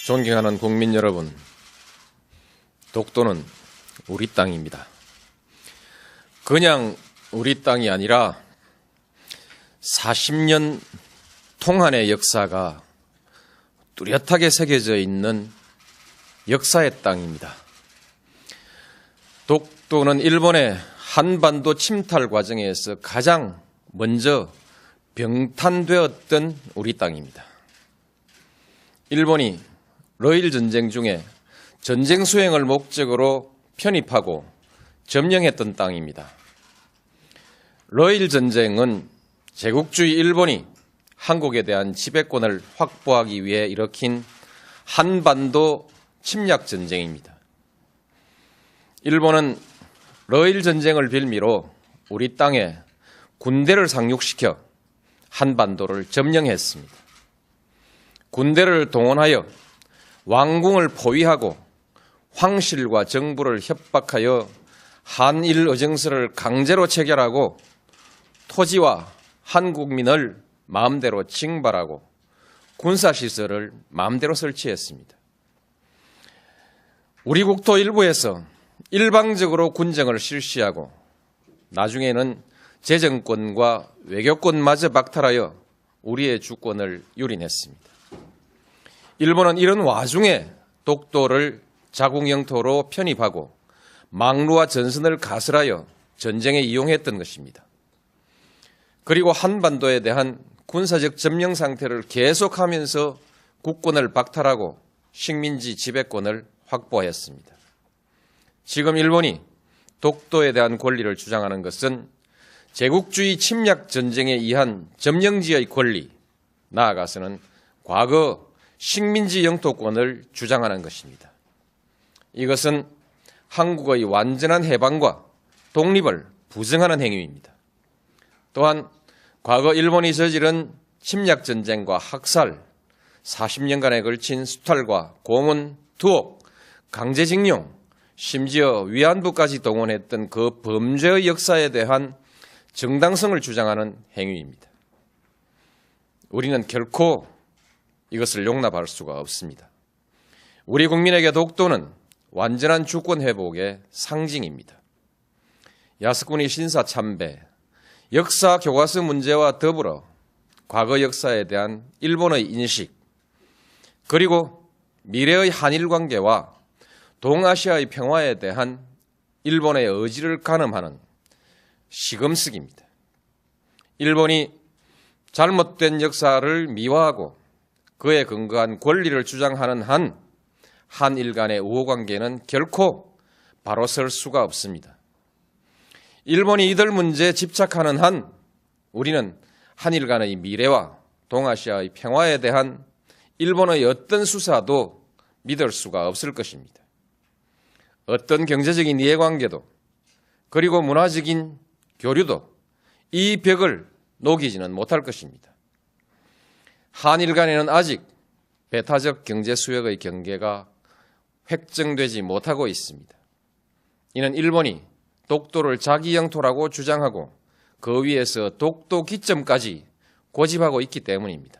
존경하는 국민 여러분, 독도는 우리 땅입니다. 그냥 우리 땅이 아니라 40년 통한의 역사가 뚜렷하게 새겨져 있는 역사의 땅입니다. 독도는 일본의 한반도 침탈 과정에서 가장 먼저 병탄되었던 우리 땅입니다. 일본이 러일 전쟁 중에 전쟁 수행을 목적으로 편입하고 점령했던 땅입니다. 러일 전쟁은 제국주의 일본이 한국에 대한 지배권을 확보하기 위해 일으킨 한반도 침략 전쟁입니다. 일본은 러일 전쟁을 빌미로 우리 땅에 군대를 상륙시켜 한반도를 점령했습니다. 군대를 동원하여 왕궁을 포위하고 황실과 정부를 협박하여 한일 의정서를 강제로 체결하고 토지와 한국민을 마음대로 징발하고 군사시설을 마음대로 설치했습니다. 우리 국토 일부에서 일방적으로 군정을 실시하고 나중에는 재정권과 외교권마저 박탈하여 우리의 주권을 유린했습니다. 일본은 이런 와중에 독도를 자국 영토로 편입하고 망루와 전선을 가설하여 전쟁에 이용했던 것입니다. 그리고 한반도에 대한 군사적 점령 상태를 계속하면서 국권을 박탈하고 식민지 지배권을 확보했습니다. 지금 일본이 독도에 대한 권리를 주장하는 것은 제국주의 침략 전쟁에 의한 점령지의 권리, 나아가서는 과거 식민지 영토권을 주장하는 것입니다. 이것은 한국의 완전한 해방과 독립을 부정하는 행위입니다. 또한 과거 일본이 저지른 침략 전쟁과 학살, 40년간에 걸친 수탈과 고문, 투옥, 강제징용, 심지어 위안부까지 동원했던 그 범죄의 역사에 대한 정당성을 주장하는 행위입니다. 우리는 결코 이것을 용납할 수가 없습니다. 우리 국민에게 독도는 완전한 주권 회복의 상징입니다. 야스쿠니 신사 참배, 역사 교과서 문제와 더불어 과거 역사에 대한 일본의 인식, 그리고 미래의 한일 관계와 동아시아의 평화에 대한 일본의 의지를 가늠하는 시금석입니다. 일본이 잘못된 역사를 미화하고 그에 근거한 권리를 주장하는 한 한일 간의 우호관계는 결코 바로 설 수가 없습니다. 일본이 이들 문제에 집착하는 한 우리는 한일 간의 미래와 동아시아의 평화에 대한 일본의 어떤 수사도 믿을 수가 없을 것입니다. 어떤 경제적인 이해관계도 그리고 문화적인 교류도 이 벽을 녹이지는 못할 것입니다. 한일 간에는 아직 배타적 경제 수역의 경계가 획정되지 못하고 있습니다. 이는 일본이 독도를 자기 영토라고 주장하고 그 위에서 독도 기점까지 고집하고 있기 때문입니다.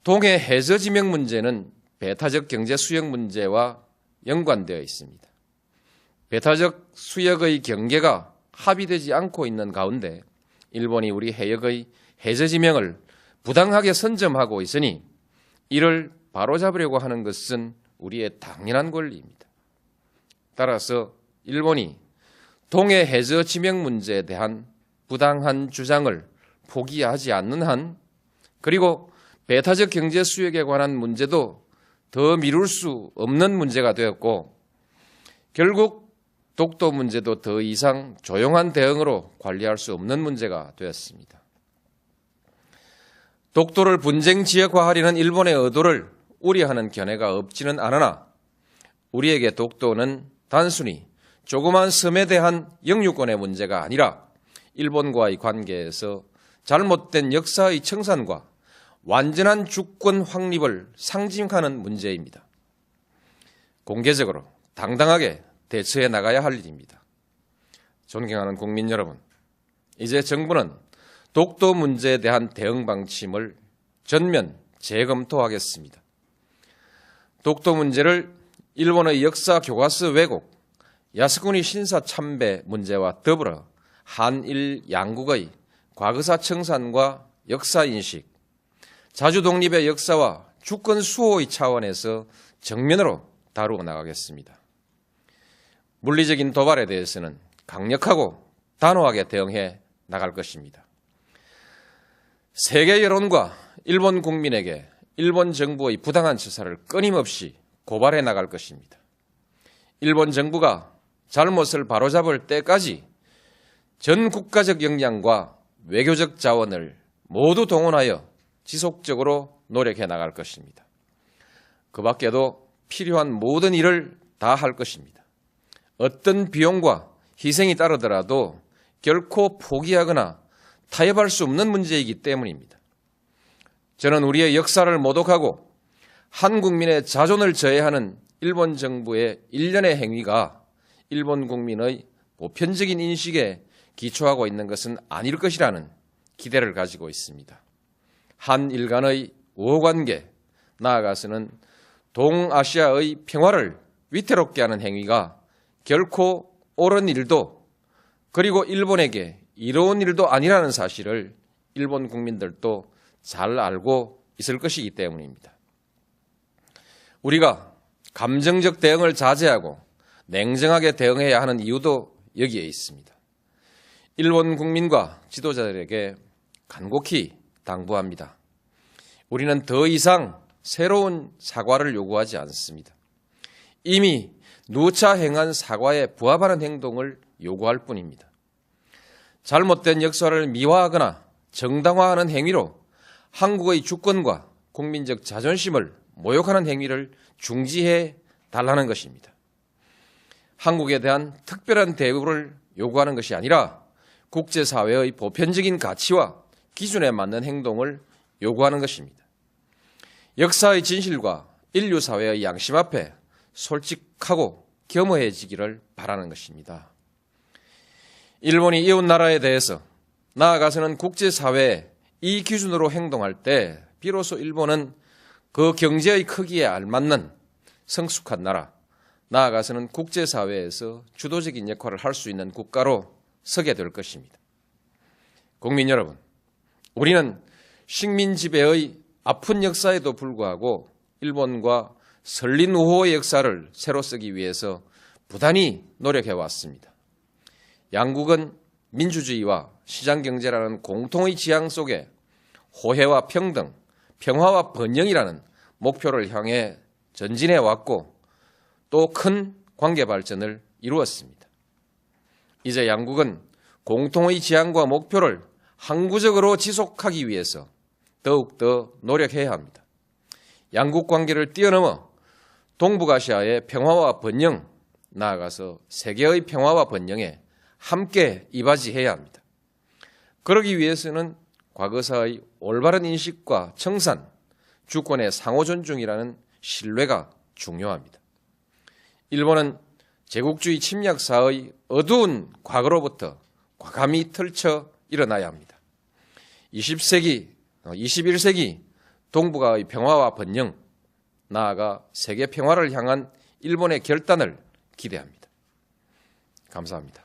동해 해저 지명 문제는 배타적 경제 수역 문제와 연관되어 있습니다. 배타적 수역의 경계가 합의되지 않고 있는 가운데 일본이 우리 해역의 해저 지명을 부당하게 선점하고 있으니 이를 바로잡으려고 하는 것은 우리의 당연한 권리입니다. 따라서 일본이 동해 해저 지명 문제에 대한 부당한 주장을 포기하지 않는 한, 그리고 배타적 경제 수역에 관한 문제도 더 미룰 수 없는 문제가 되었고, 결국 독도 문제도 더 이상 조용한 대응으로 관리할 수 없는 문제가 되었습니다. 독도를 분쟁 지역화하려는 일본의 의도를 우려하는 견해가 없지는 않으나 우리에게 독도는 단순히 조그만 섬에 대한 영유권의 문제가 아니라 일본과의 관계에서 잘못된 역사의 청산과 완전한 주권 확립을 상징하는 문제입니다. 공개적으로 당당하게 대처해 나가야 할 일입니다. 존경하는 국민 여러분, 이제 정부는 독도 문제에 대한 대응 방침을 전면 재검토하겠습니다. 독도 문제를 일본의 역사 교과서 왜곡, 야스쿠니 신사 참배 문제와 더불어 한일 양국의 과거사 청산과 역사 인식, 자주 독립의 역사와 주권 수호의 차원에서 정면으로 다루어 나가겠습니다. 물리적인 도발에 대해서는 강력하고 단호하게 대응해 나갈 것입니다. 세계 여론과 일본 국민에게 일본 정부의 부당한 처사를 끊임없이 고발해 나갈 것입니다. 일본 정부가 잘못을 바로잡을 때까지 전 국가적 역량과 외교적 자원을 모두 동원하여 지속적으로 노력해 나갈 것입니다. 그 밖에도 필요한 모든 일을 다 할 것입니다. 어떤 비용과 희생이 따르더라도 결코 포기하거나 타협할 수 없는 문제이기 때문입니다. 저는 우리의 역사를 모독하고 한 국민의 자존을 저해하는 일본 정부의 일련의 행위가 일본 국민의 보편적인 인식에 기초하고 있는 것은 아닐 것이라는 기대를 가지고 있습니다. 한일 간의 우호관계, 나아가서는 동아시아의 평화를 위태롭게 하는 행위가 결코 옳은 일도 그리고 일본에게 이로운 일도 아니라는 사실을 일본 국민들도 잘 알고 있을 것이기 때문입니다. 우리가 감정적 대응을 자제하고 냉정하게 대응해야 하는 이유도 여기에 있습니다. 일본 국민과 지도자들에게 간곡히 당부합니다. 우리는 더 이상 새로운 사과를 요구하지 않습니다. 이미 누차 행한 사과에 부합하는 행동을 요구할 뿐입니다. 잘못된 역사를 미화하거나 정당화하는 행위로 한국의 주권과 국민적 자존심을 모욕하는 행위를 중지해 달라는 것입니다. 한국에 대한 특별한 대우를 요구하는 것이 아니라 국제사회의 보편적인 가치와 기준에 맞는 행동을 요구하는 것입니다. 역사의 진실과 인류사회의 양심 앞에 솔직하고 겸허해지기를 바라는 것입니다. 일본이 이웃나라에 대해서 나아가서는 국제사회에 이 기준으로 행동할 때 비로소 일본은 그 경제의 크기에 알맞는 성숙한 나라, 나아가서는 국제사회에서 주도적인 역할을 할 수 있는 국가로 서게 될 것입니다. 국민 여러분, 우리는 식민 지배의 아픈 역사에도 불구하고 일본과 설린 우호의 역사를 새로 쓰기 위해서 부단히 노력해왔습니다. 양국은 민주주의와 시장경제라는 공통의 지향 속에 호혜와 평등, 평화와 번영이라는 목표를 향해 전진해왔고 또 큰 관계 발전을 이루었습니다. 이제 양국은 공통의 지향과 목표를 항구적으로 지속하기 위해서 더욱더 노력해야 합니다. 양국 관계를 뛰어넘어 동북아시아의 평화와 번영, 나아가서 세계의 평화와 번영에 함께 이바지해야 합니다. 그러기 위해서는 과거사의 올바른 인식과 청산, 주권의 상호 존중이라는 신뢰가 중요합니다. 일본은 제국주의 침략사의 어두운 과거로부터 과감히 털쳐 일어나야 합니다. 20세기, 21세기 동북아의 평화와 번영, 나아가 세계 평화를 향한 일본의 결단을 기대합니다. 감사합니다.